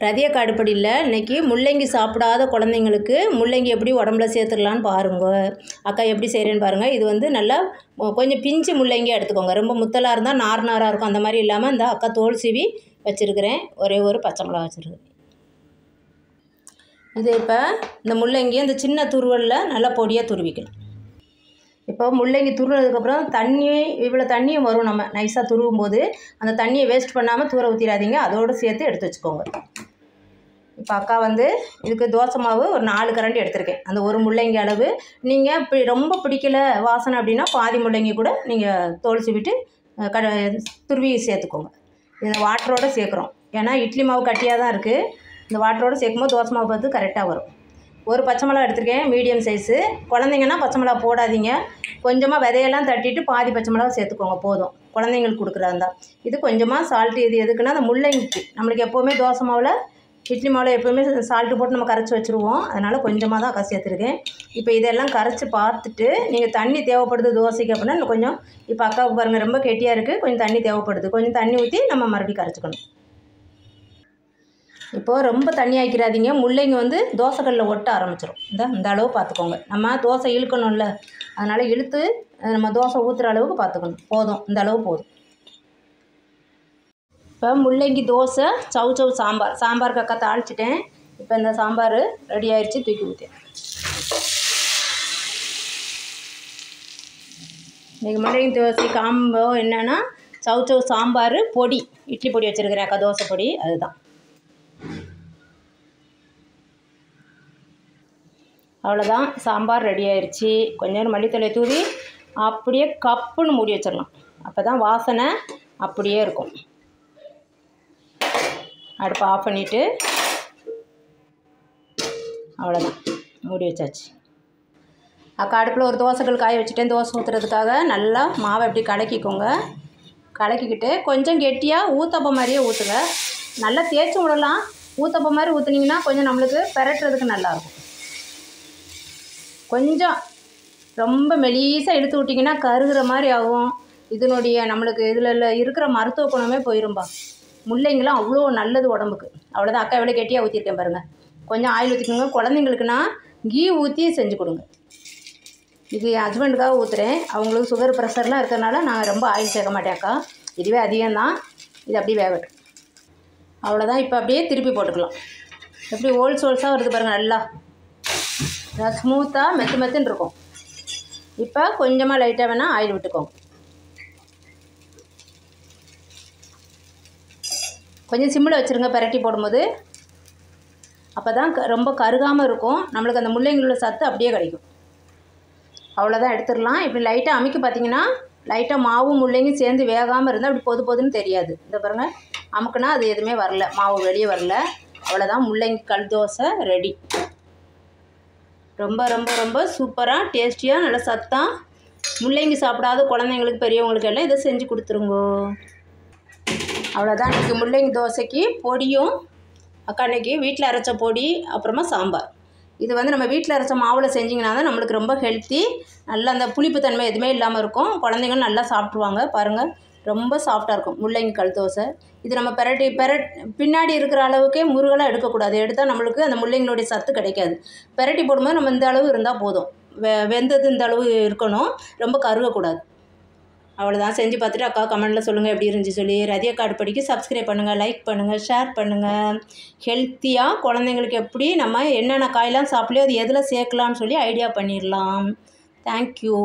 ரதிய காடுப்படியில் இன்றைக்கி முள்ளங்கி சாப்பிடாத குழந்தைங்களுக்கு முள்ளங்கி எப்படி உடம்புல சேர்த்துடலான்னு பாருங்க. அக்கா எப்படி செய்கிறேன்னு பாருங்கள். இது வந்து நல்லா கொஞ்சம் பிஞ்சு முள்ளங்கியாக எடுத்துக்கோங்க. ரொம்ப முத்தலாக இருந்தால் நார் நாராக இருக்கும். அந்த மாதிரி இல்லாமல் இந்த அக்கா தோல் சீவி வச்சுருக்கிறேன். ஒரே ஒரு பச்சை மிளகா வச்சுருக்கேன். இது இப்போ இந்த முள்ளங்கி இந்த சின்ன துருவலில் நல்லா பொடியாக துருவிக்கலாம். இப்போ முள்ளங்கி துருவினதுக்கப்புறம் இவ்வளோ தண்ணியும் வரும். நம்ம நைஸாக துருவும் போது அந்த தண்ணியை வேஸ்ட் பண்ணாமல் தூர ஊற்றிடாதீங்க. அதோடு சேர்த்து எடுத்து வச்சுக்கோங்க. இப்போ அக்கா வந்து இதுக்கு தோசை மாவு ஒரு 4 கரண்டி எடுத்திருக்கேன். அந்த ஒரு முள்ளங்கி அளவு. நீங்கள் ரொம்ப பிடிக்கல வாசனை அப்படின்னா பாதி முள்ளங்கி கூட நீங்கள் தோல் சீவிட்டு துருவி சேர்த்துக்கோங்க. இதை வாட்டரோடு சேர்க்குறோம். ஏன்னா இட்லி மாவு கட்டியாக தான் இருக்குது. இந்த வாட்டரோடு சேர்க்கும்போது தோசை மாவு பார்த்து கரெக்டாக வரும். ஒரு பச்சை மிளகா எடுத்திருக்கேன், மீடியம் சைஸு. குழந்தைங்கன்னா பச்சை மிளகா போடாதீங்க. கொஞ்சமாக விதையெல்லாம் தட்டிட்டு பாதி பச்சை மிளகா சேர்த்துக்கோங்க, போதும். குழந்தைங்களுக்கு கொடுக்குறாருந்தா. இது கொஞ்சமாக சால்ட்டு. இது எதுக்குன்னா அந்த முள்ளங்கிக்கு நம்மளுக்கு எப்போவுமே தோசை மாவில் இட்லி மாவில் எப்போவுமே சால்ட்டு போட்டு நம்ம கரைச்சி வச்சுருவோம். அதனால் கொஞ்சமாக தான் அக்கா சேர்த்துருக்கேன். இப்போ இதெல்லாம் கரைச்சி பார்த்துட்டு நீங்கள் தண்ணி தேவைப்படுது தோசைக்கு அப்படின்னா இன்னும் கொஞ்சம். இப்போ அக்காவுக்கு பாருங்கள் ரொம்ப கெட்டியாக இருக்குது, கொஞ்சம் தண்ணி தேவைப்படுது. கொஞ்சம் தண்ணி ஊற்றி நம்ம மறுபடியும் கரைச்சிக்கணும். இப்போது ரொம்ப தண்ணி ஆக்கிடாதீங்க. முள்ளங்கி வந்து தோசைக்கல்லில் ஒட்ட ஆரம்பிச்சிடும். இந்த அளவு பார்த்துக்கோங்க. நம்ம தோசை இழுக்கணும்ல, அதனால் இழுத்து நம்ம தோசை ஊற்றுற அளவுக்கு பார்த்துக்கணும். போதும், இந்த அளவு போதும். இப்போ முள்ளங்கி தோசை சவு சாம்பாருக்கு அக்கா தாளிச்சிட்டேன். இப்போ இந்த சாம்பார் ரெடி ஆயிடுச்சு, தூக்கி ஊற்றேன். இன்றைக்கி முள்ளங்கி தோசை காம்போ என்னென்னா சவு சாம்பார் பொடி, இட்லி பொடி வச்சுருக்கிறேன் அக்கா, தோசை பொடி. அதுதான். அவ்வளோதான், சாம்பார் ரெடி ஆயிடுச்சு. கொஞ்சம் நேரம் மல்லித்தலை தூவி அப்படியே கப்புன்னு மூடி வச்சிடலாம். அப்போ தான் வாசனை அப்படியே இருக்கும். அடுப்பை ஆஃப் பண்ணிவிட்டு அவ்வளோதான், மூடி வச்சாச்சு. அக்கா அடுப்பில் ஒரு தோசைக்கல் காய வச்சுட்டேன். தோசை ஊற்றுறதுக்காக நல்லா மாவை எப்படி கலக்கிக்கோங்க. கலக்கிக்கிட்டு கொஞ்சம் கெட்டியாக ஊத்தப்பம் மாதிரியே ஊற்றுங்க. நல்லா தேய்ச்சி விடலாம். ஊத்தப்பம் மாதிரி ஊற்றுனீங்கன்னா கொஞ்சம் நம்மளுக்கு பெரட்டுறதுக்கு நல்லாயிருக்கும். கொஞ்சம் ரொம்ப மெலீஸாக எடுத்து விட்டிங்கன்னா கருகிற மாதிரி ஆகும். இதனுடைய நம்மளுக்கு இதில் இருக்கிற மருத்துவ குணமே போயிரும்பா. முள்ளங்கிலாம் அவ்வளோ நல்லது உடம்புக்கு. அவ்வளோதான். அக்கா எவ்வளோ கெட்டியாக ஊற்றிருக்கேன் பாருங்கள். கொஞ்சம் ஆயில் ஊற்றிக்கோங்க. குழந்தைங்களுக்குன்னா கீ ஊற்றி செஞ்சு கொடுங்க. இது என் ஹஸ்பண்டுக்காக ஊற்றுறேன். அவங்களுக்கு சுகர் ப்ரெஷர்லாம் இருக்கிறதுனால நான் ரொம்ப ஆயில் சேர்க்க மாட்டேன் அக்கா. இதுவே அதிகம்தான். இது அப்படியே வேகட்டும். அவ்வளோதான். இப்போ அப்படியே திருப்பி போட்டுக்கலாம். எப்படி ஹோல்ஸாக வருது பாருங்கள். நல்லா ஸ்மூத்தாக மெத்துன்னு இருக்கும். இப்போ கொஞ்சமாக லைட்டாக வேணால் ஆயில் விட்டுக்கோங்க. கொஞ்சம் சிம்மில் வச்சுருங்க பரட்டி போடும்போது. அப்போ தான் ரொம்ப கருகாமல் இருக்கும். நம்மளுக்கு அந்த முள்ளங்கியுள்ள சத்து அப்படியே கிடைக்கும். அவ்வளோதான், எடுத்துடலாம். இப்படி லைட்டாக அமைக்க பார்த்தீங்கன்னா லைட்டாக மாவும் முள்ளங்கியும் சேர்ந்து வேகாமல் இருந்தால் அப்படி பொதுன்னு தெரியாது. இந்த பாருங்கள், அமுக்குனா அது எதுவுமே வரல, மாவு வெளியே வரல. அவ்வளோதான், முள்ளங்கி கல் தோசை ரெடி. ரொம்ப ரொம்ப ரொம்ப சூப்பராக டேஸ்டியாக நல்ல சத்தாக முள்ளங்கி சாப்பிடாத குழந்தைங்களுக்கு பெரியவங்களுக்கு எல்லாம் இதை செஞ்சு கொடுத்துருங்கோ. அவ்வளோதான். இன்றைக்கி முள்ளங்கி தோசைக்கு பொடியும் அக்கா அன்றைக்கி வீட்டில் அரைச்ச பொடி, அப்புறமா சாம்பார். இது வந்து நம்ம வீட்டில் அரைச்ச மாவில் செஞ்சிங்கன்னா தான் நம்மளுக்கு ரொம்ப ஹெல்த்தி. நல்லா அந்த புளிப்புத்தன்மை எதுவுமே இல்லாமல் இருக்கும். குழந்தைங்களும் நல்லா சாப்பிட்ருவாங்க. பாருங்கள், ரொம்ப சாஃப்டாக இருக்கும் முள்ளங்கி கல் தோசை. இது நம்ம பின்னாடி இருக்கிற அளவுக்கே முருகலாக எடுக்கக்கூடாது. எடுத்தால் நம்மளுக்கு அந்த முள்ளங்கினுடைய சத்து கிடைக்காது. பெரட்டி போடும்போது நம்ம இந்த அளவு இருந்தால் போதும். வெந்தது இந்த அளவு இருக்கணும், ரொம்ப கருகக்கூடாது. அவ்வளோதான். செஞ்சு பார்த்துட்டு அக்கா கமெண்ட்டில் சொல்லுங்கள் எப்படி இருந்துச்சு சொல்லி. ரதிய காடுப்படிக்கு சப்ஸ்கிரைப் பண்ணுங்கள், லைக் பண்ணுங்கள், ஷேர் பண்ணுங்கள். ஹெல்த்தியாக குழந்தைங்களுக்கு எப்படி நம்ம என்னென்ன காயெல்லாம் சாப்பிட்லையோ அது எதில் சேர்க்கலான்னு சொல்லி ஐடியா பண்ணிடலாம். தேங்க்யூ.